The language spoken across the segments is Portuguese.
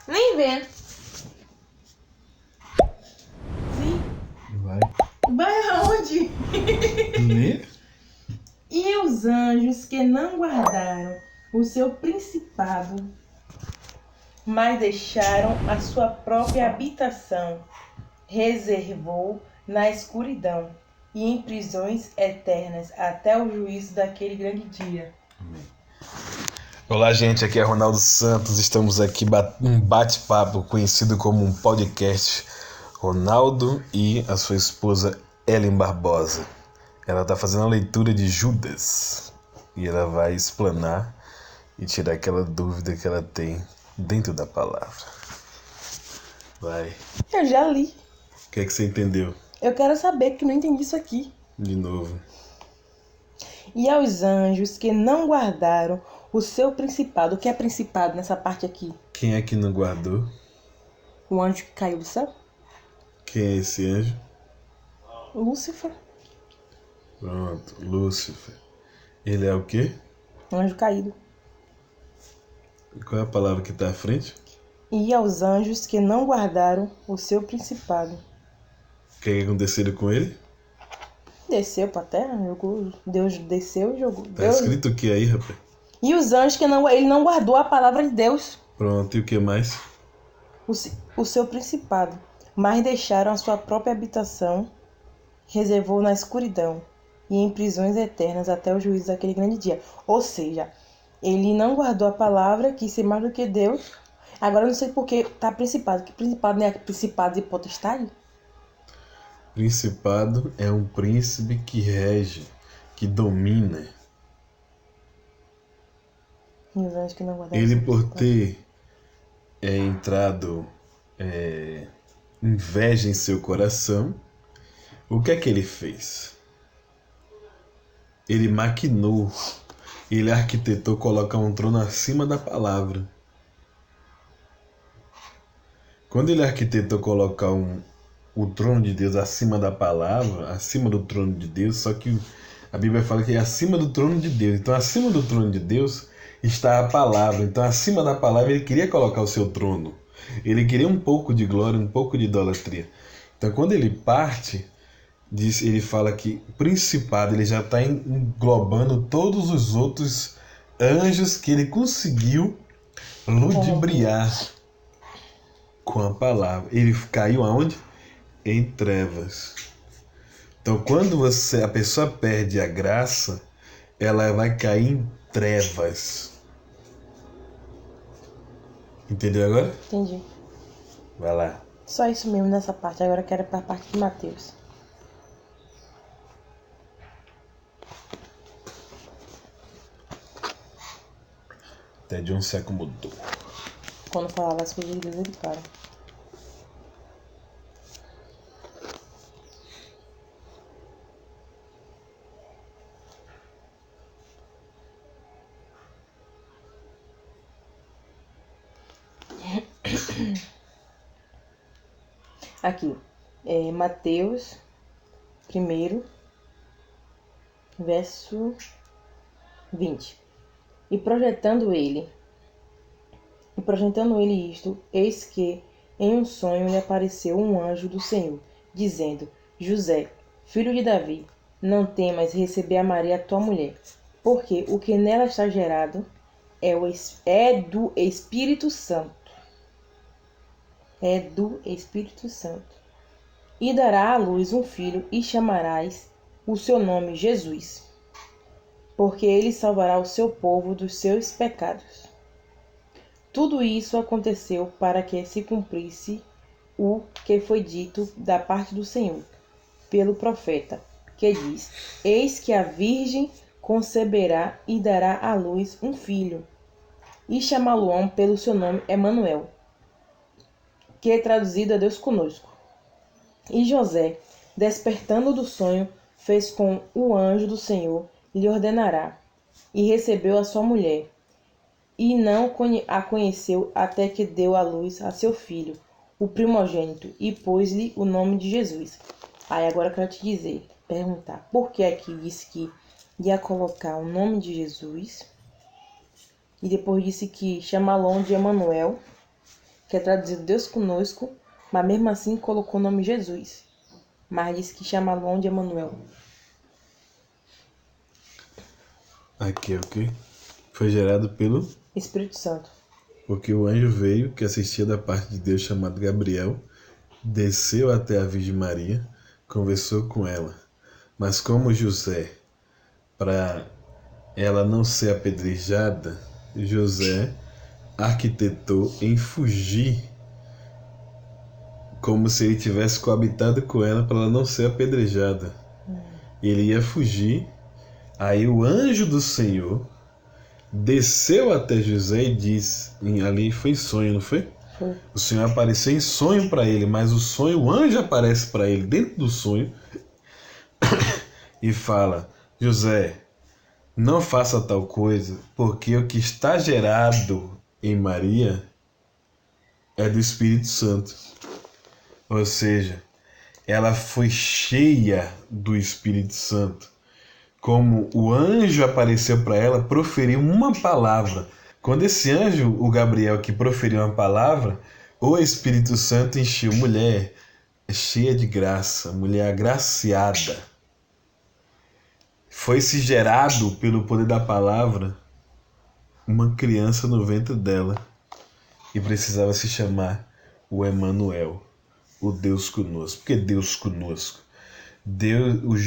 Nem vem. Sim. Vai. Vai aonde? Lê? E os anjos que não guardaram o seu principado, mas deixaram a sua própria habitação, reservou na escuridão e em prisões eternas até o juízo daquele grande dia. Olá, gente, aqui é Ronaldo Santos. Estamos aqui um bate-papo conhecido como um podcast. Ronaldo e a sua esposa Ellen Barbosa. Ela está fazendo a leitura de Judas e ela vai explanar e tirar aquela dúvida que ela tem dentro da palavra. Vai. Eu já li. O que é que você entendeu? Eu quero saber que não entendi isso aqui. De novo. E aos anjos que não guardaram o seu principado. O que é principado nessa parte aqui? Quem é que não guardou? O anjo que caiu do céu? Quem é esse anjo? Lúcifer. Pronto, Lúcifer. Ele é o quê? Um anjo caído. Qual é a palavra que está à frente? E aos anjos que não guardaram o seu principado. O que aconteceu com ele? Desceu pra terra, jogou. Deus desceu e jogou. Tá escrito o que aí, rapaz? E os anjos que ele não guardou a palavra de Deus, Pronto, e o que mais? o seu principado, mas deixaram a sua própria habitação, reservou na escuridão e em prisões eternas até o juízo daquele grande dia. Ou seja, ele não guardou a palavra, quis ser mais do que Deus. Agora eu não sei por que tá principado. Que principado não é principado e potestade? Principado é um príncipe que rege, que domina. E os anjos que não guardaram Ele, o seu por principado. ter entrado inveja em seu coração, o que é que ele fez? Ele maquinou, ele arquitetou colocar um trono acima da palavra. Quando ele arquitetou colocar o trono de Deus acima da palavra, acima do trono de Deus, só que a Bíblia fala que é acima do trono de Deus. Então, acima do trono de Deus está a palavra. Então, acima da palavra, ele queria colocar o seu trono. Ele queria um pouco de glória, um pouco de idolatria. Então, quando ele parte, ele fala que principado, ele já está englobando todos os outros anjos que ele conseguiu ludibriar com a palavra. Ele caiu aonde? Em trevas. Então, quando a pessoa perde a graça, ela vai cair em trevas. Entendeu agora? Entendi. Vai lá. Só isso mesmo nessa parte. Agora eu quero ir para a parte de Mateus. Até John se acomodou. Quando falava as coisas de Deus, ele para. Aqui, Mateus 1, verso 20. E projetando ele isto, eis que em um sonho lhe apareceu um anjo do Senhor, dizendo: José, filho de Davi, não temas receber a Maria tua mulher, porque o que nela está gerado é do Espírito Santo. É do Espírito Santo. E dará à luz um filho, e chamarás o seu nome Jesus, porque ele salvará o seu povo dos seus pecados. Tudo isso aconteceu para que se cumprisse o que foi dito da parte do Senhor, pelo profeta, que diz: Eis que a virgem conceberá e dará à luz um filho, e chamá-lo-ão pelo seu nome Emanuel, que é traduzido a Deus conosco. E José, despertando do sonho, fez com o anjo do Senhor lhe ordenará, e recebeu a sua mulher, e não a conheceu até que deu à luz a seu filho, o primogênito, e pôs-lhe o nome de Jesus. Aí agora eu quero te perguntar, por que aqui disse que ia colocar o nome de Jesus, e depois disse que chamá-lo de Emanuel, que é traduzido Deus conosco, mas mesmo assim colocou o nome Jesus. Mas disse que chama João de Emanuel. Aqui é o quê? Foi gerado pelo... Espírito Santo. Porque o anjo veio, que assistia da parte de Deus, chamado Gabriel, desceu até a Virgem Maria, conversou com ela. Mas como José, para ela não ser apedrejada, José arquitetou em fugir, como se ele tivesse coabitado com ela para ela não ser apedrejada. Ele ia fugir, aí o anjo do Senhor desceu até José e disse, ali foi sonho, não foi? Foi. O Senhor apareceu em sonho para ele, mas o anjo aparece para ele dentro do sonho e fala: José, não faça tal coisa, porque o que está gerado em Maria é do Espírito Santo. Ou seja, ela foi cheia do Espírito Santo. Como o anjo apareceu para ela, proferiu uma palavra. Quando esse anjo, o Gabriel, que proferiu uma palavra, o Espírito Santo encheu. Mulher cheia de graça, mulher agraciada. Foi-se gerado pelo poder da palavra uma criança no ventre dela e precisava se chamar o Emanuel, o Deus conosco. Por que Deus conosco? Deus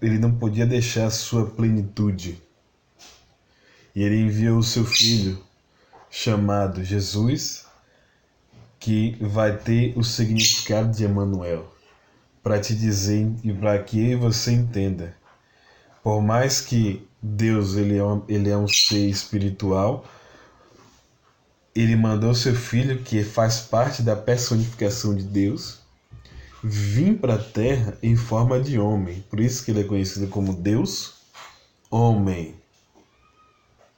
ele não podia deixar a sua plenitude. E ele enviou o seu filho, chamado Jesus, que vai ter o significado de Emanuel, para te dizer e para que você entenda. Por mais que Deus ele é um ser espiritual, ele mandou seu filho, que faz parte da personificação de Deus, vir para a terra em forma de homem. Por isso que ele é conhecido como Deus homem.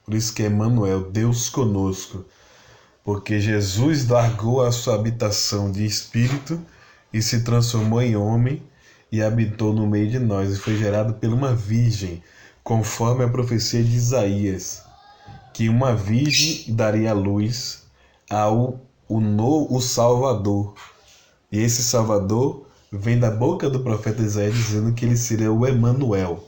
Por isso que é Emanuel, Deus conosco. Porque Jesus largou a sua habitação de espírito e se transformou em homem e habitou no meio de nós e foi gerado por uma virgem, conforme a profecia de Isaías, que uma virgem daria luz o Salvador. E esse Salvador vem da boca do profeta Isaías dizendo que ele seria o Emanuel.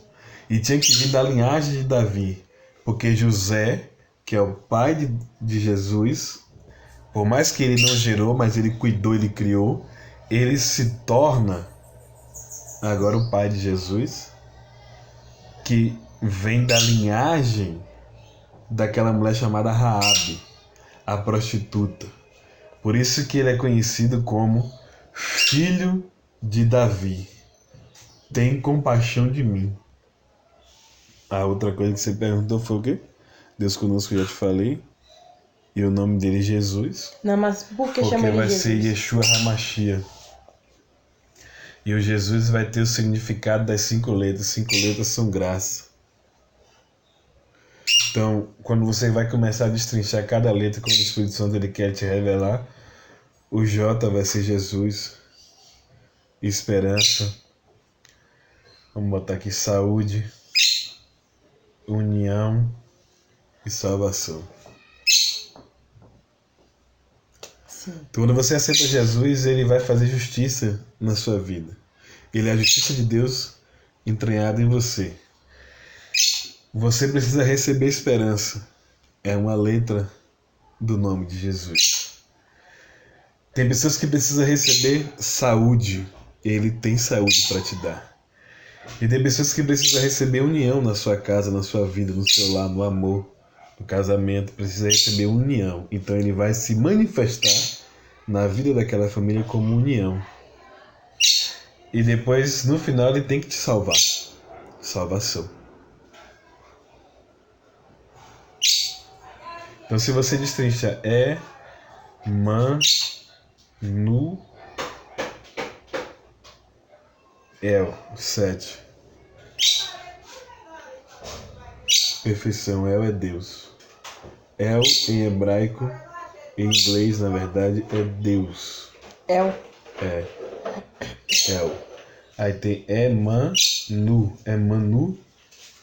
E tinha que vir da linhagem de Davi, porque José, que é o pai de Jesus, por mais que ele não gerou, mas ele cuidou, ele criou, ele se torna agora o pai de Jesus, que vem da linhagem daquela mulher chamada Raabe, a prostituta. Por isso que ele é conhecido como filho de Davi. Tem compaixão de mim. A outra coisa que você perguntou foi o quê? Deus conosco, eu já te falei. E o nome dele é Jesus. Não, mas por que porque chama ele vai Jesus? ser Yeshua HaMashiach. E o Jesus vai ter o significado das 5 letras. 5 letras são graça. Então, quando você vai começar a destrinchar cada letra, quando o Espírito Santo ele quer te revelar, o J vai ser Jesus, esperança. Vamos botar aqui saúde, união e salvação. Sim. Então, quando você aceita Jesus, ele vai fazer justiça na sua vida. Ele é a justiça de Deus entranhada em você. Você precisa receber esperança. É uma letra do nome de Jesus. Tem pessoas que precisam receber saúde. Ele tem saúde para te dar. E tem pessoas que precisam receber união na sua casa, na sua vida, no seu lar, no amor, no casamento. Precisa receber união. Então ele vai se manifestar na vida daquela família como união. E depois, no final, ele tem que te salvar. Salvação. Então, se você destrincha Emanuel, 7. Perfeição, El é Deus. El em hebraico, em inglês, na verdade, é Deus. El. É. El. Aí tem Emanu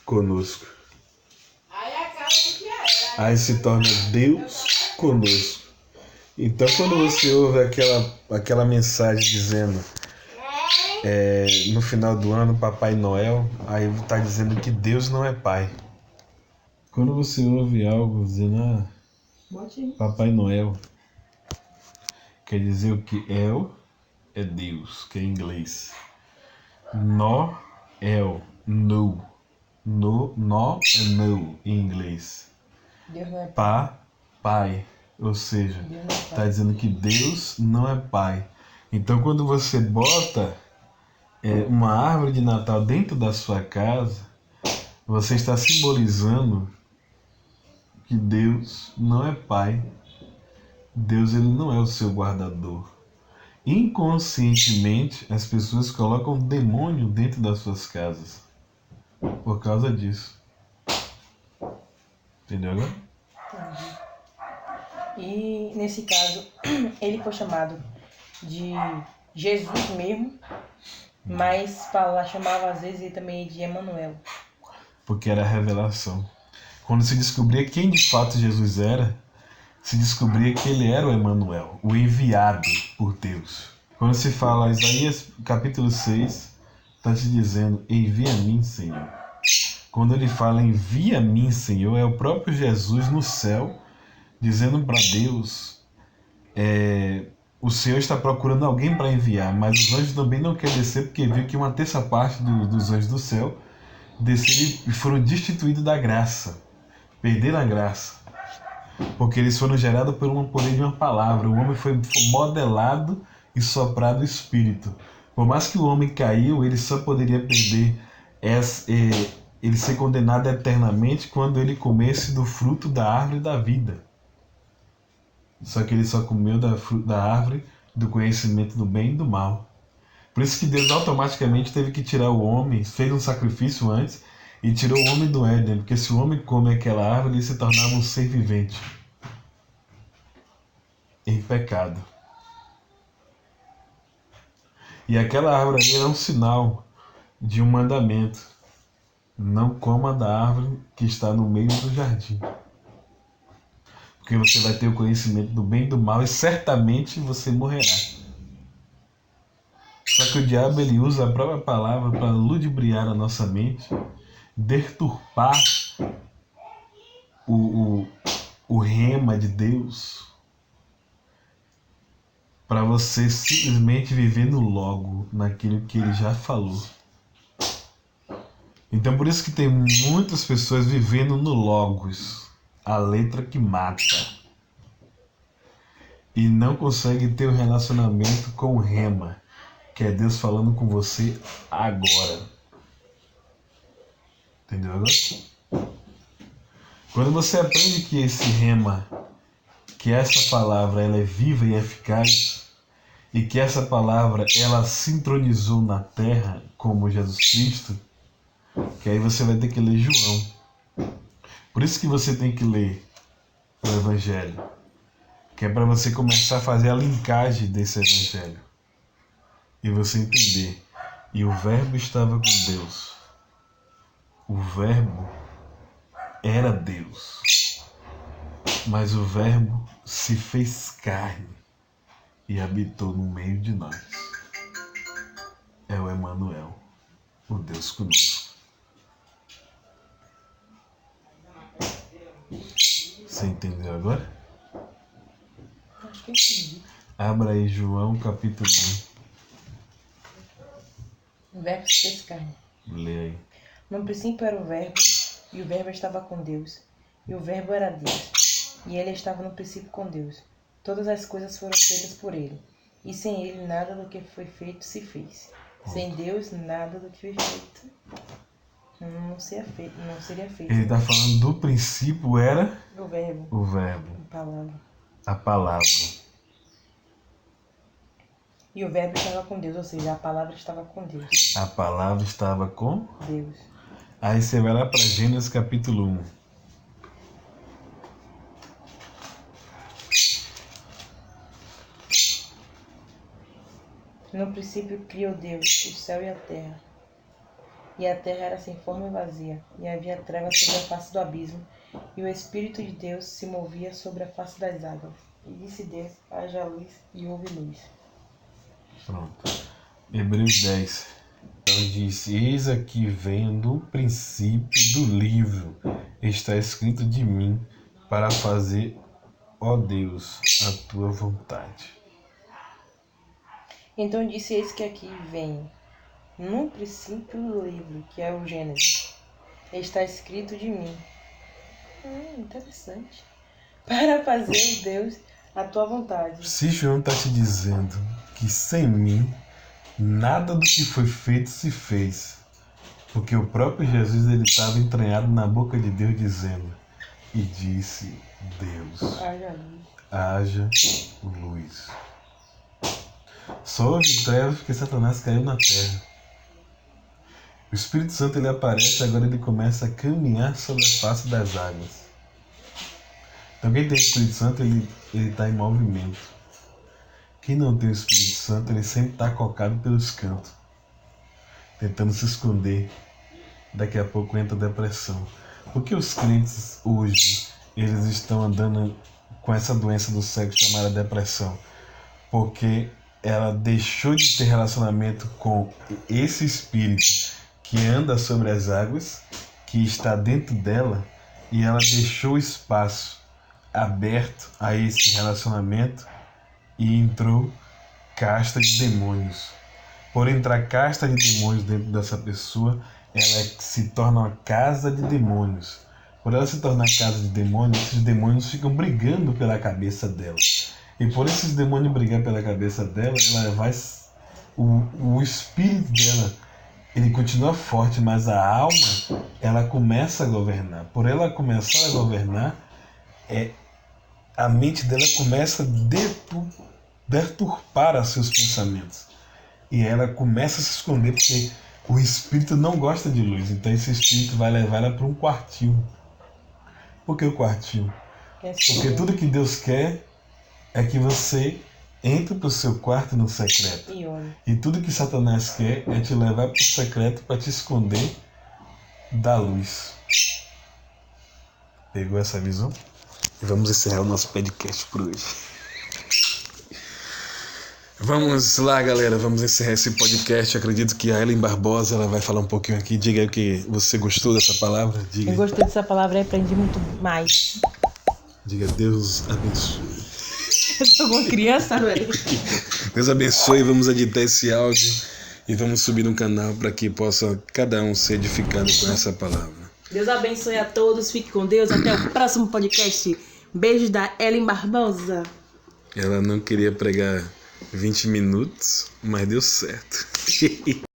conosco. Aí se torna Deus conosco. Então, quando você ouve aquela mensagem dizendo no final do ano, Papai Noel, aí está dizendo que Deus não é pai. Quando você ouve algo dizendo Papai Noel, quer dizer o que? El é Deus, que é em inglês. Noel, no. No é no em inglês. Deus não é pai. Pai. Ou seja, Deus não é pai. está dizendo que Deus não é pai. Então, quando você bota uma árvore de Natal dentro da sua casa, você está simbolizando que Deus não é pai. Deus ele não é o seu guardador. Inconscientemente, as pessoas colocam demônio dentro das suas casas por causa disso. Entendeu agora? Entendi. E nesse caso, ele foi chamado de Jesus mesmo, mas chamava às vezes ele também de Emanuel. Porque era a revelação. Quando se descobria quem de fato Jesus era, se descobria que ele era o Emanuel, o enviado por Deus. Quando se fala Isaías capítulo 6, está te dizendo, envia a mim, Senhor. Quando ele fala envia a mim, Senhor, é o próprio Jesus no céu, dizendo para Deus, o Senhor está procurando alguém para enviar, mas os anjos também não querem descer, porque viu que uma terça parte dos anjos do céu desceram e foram destituídos da graça, perderam a graça. Porque eles foram gerados por um poder de uma palavra. O homem foi modelado e soprado o espírito. Por mais que o homem caiu, ele só poderia perder ele ser condenado eternamente quando ele comesse do fruto da árvore da vida. Só que ele só comeu da árvore do conhecimento do bem e do mal. Por isso que Deus automaticamente teve que tirar o homem, fez um sacrifício antes e tirou o homem do Éden, porque se o homem come aquela árvore, ele se tornava um ser vivente em pecado. E aquela árvore ali era um sinal de um mandamento. Não coma da árvore que está no meio do jardim. Porque você vai ter o conhecimento do bem e do mal e certamente você morrerá. Só que o diabo ele usa a própria palavra para ludibriar a nossa mente, deturpar o rema de Deus, para você simplesmente viver no logo, naquilo que ele já falou. Então por isso que tem muitas pessoas vivendo no logos, a letra que mata, e não consegue ter um relacionamento com o rema, que é Deus falando com você agora. Entendeu agora? Quando você aprende que esse rema, que essa palavra ela é viva e eficaz, e que essa palavra ela sincronizou na terra como Jesus Cristo, que aí você vai ter que ler João. Por isso que você tem que ler o Evangelho, que é para você começar a fazer a linkagem desse Evangelho e você entender. E o Verbo estava com Deus. O Verbo era Deus, mas o Verbo se fez carne e habitou no meio de nós. É o Emanuel, o Deus conosco. Você entendeu agora? Acho que eu entendi. Abra aí João capítulo 1. O verbo se fez carne. Lê aí. No princípio era o verbo, e o verbo estava com Deus, e o verbo era Deus, e ele estava no princípio com Deus. Todas as coisas foram feitas por ele, e sem ele nada do que foi feito se fez. Sem Deus nada do que foi feito não seria feito. Ele está falando do princípio era O verbo, o Verbo, a palavra. a palavra. E o verbo estava com Deus, ou seja, a palavra estava com Deus. A palavra estava com Deus. Aí você vai lá para Gênesis capítulo 1. No princípio criou Deus o céu e a terra. E a terra era sem forma e vazia, e havia trevas sobre a face do abismo, e o Espírito de Deus se movia sobre a face das águas. E disse Deus: haja luz, e houve luz. Pronto. Hebreus 10. Então disse: eis aqui vem no princípio do livro, está escrito de mim, para fazer, ó Deus, a tua vontade. Então disse: eis que aqui vem, no princípio do livro, que é o Gênesis, está escrito de mim. Interessante. Para fazer, Deus, a tua vontade. Se João está te dizendo que sem mim nada do que foi feito se fez, porque o próprio Jesus ele estava entranhado na boca de Deus dizendo, e disse Deus, Haja luz. haja luz. Só houve trevas porque Satanás caiu na terra. O Espírito Santo ele aparece, agora ele começa a caminhar sobre a face das águas. Então quem tem o Espírito Santo ele está em movimento. Quem não tem o Espírito Santo ele sempre está cocado pelos cantos, tentando se esconder. Daqui a pouco entra a depressão. Por que os crentes hoje eles estão andando com essa doença do sexo chamada depressão? Porque ela deixou de ter relacionamento com esse espírito que anda sobre as águas, que está dentro dela, e ela deixou espaço aberto a esse relacionamento e entrou casta de demônios. Por entrar casta de demônios dentro dessa pessoa, ela se torna uma casa de demônios. Por ela se tornar casa de demônios, esses demônios ficam brigando pela cabeça dela. E por esses demônios brigar pela cabeça dela, ela vai, o espírito dela, ele continua forte, mas a alma, ela começa a governar. Por ela começar a governar, a mente dela começa a deturpar os seus pensamentos. E ela começa a se esconder porque o espírito não gosta de luz. Então esse espírito vai levar ela para um quartinho. Por que o quartinho? Porque tudo que Deus quer é que você entre para o seu quarto no secreto. E tudo que Satanás quer é te levar para o secreto para te esconder da luz. Pegou essa visão? E vamos encerrar o nosso podcast por hoje. Vamos lá, galera, vamos encerrar esse podcast. Acredito que a Ellen Barbosa ela vai falar um pouquinho aqui. Diga aí o que você gostou dessa palavra. Diga. Eu gostei dessa palavra e aprendi muito mais. Diga, Deus abençoe. Eu sou uma criança, velho. Deus abençoe, vamos editar esse áudio e vamos subir no canal para que possa cada um ser edificado com essa palavra. Deus abençoe a todos, fique com Deus, até o próximo podcast. Beijos da Ellen Barbosa. Ela não queria pregar 20 minutos, mas deu certo.